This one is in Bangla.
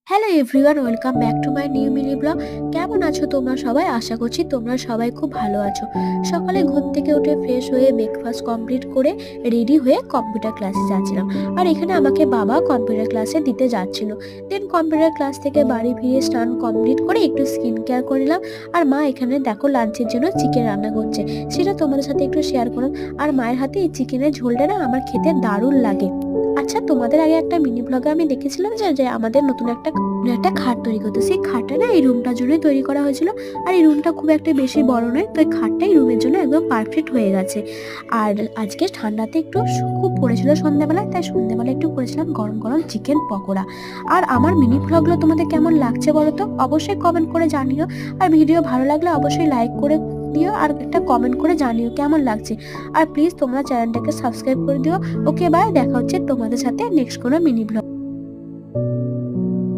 Hello everyone, welcome back to my new mini blog. কেমন আছো তোমরা সবাই? আশা করছি তোমরা সবাই খুব ভালো আছো। সকালে ঘুম থেকে উঠে ফ্রেশ হয়ে ব্রেকফাস্ট কমপ্লিট করে রেডি হয়ে কম্পিউটার ক্লাসে যাচ্ছিলাম। আর এখানে আমাকে বাবা কম্পিউটার ক্লাসে দিতে যাচ্ছিল। দেন কম্পিউটার ক্লাস থেকে বাড়ি ফিরে স্নান কমপ্লিট করে একটু স্কিন কেয়ার করে নিলাম। আর মা এখানে দেখো লাঞ্চের জন্য চিকেন রান্না করছে, সেটা তোমাদের সাথে একটু শেয়ার করলাম। আর মায়ের হাতে এই চিকেনের ঝোলটা না আমার খেতে দারুণ লাগে। আচ্ছা, তোমাদের আগে একটা মিনি ব্লগে আমি দেখেছিলাম যে যে আমাদের নতুন একটা খাট তৈরি করতে, সেই খাটটা না এই রুমটার জন্যই তৈরি করা হয়েছিল। আর এই রুমটা খুব একটা বেশি বড় নয়, তো এই খাটটাই রুমের জন্য একদম পারফেক্ট হয়ে গেছে। আর আজকে ঠান্ডাতে একটু খুব পড়েছিল সন্ধ্যাবেলায়, তাই সন্ধ্যাবেলা একটু করেছিলাম গরম গরম চিকেন পকোড়া। আর আমার মিনি ব্লগগুলো তোমাদের কেমন লাগছে বলো তো, অবশ্যই কমেন্ট করে জানিও। আর ভিডিও ভালো লাগলে অবশ্যই লাইক করে দিও আর একটা কমেন্ট করে জানিও কেমন লাগছে। আর প্লিজ তোমরা চ্যানেলটাকে সাবস্ক্রাইব করে দিও। ওকে বাই, দেখা হচ্ছে তোমাদের সাথে নেক্সট কোনো মিনি ব্লগ।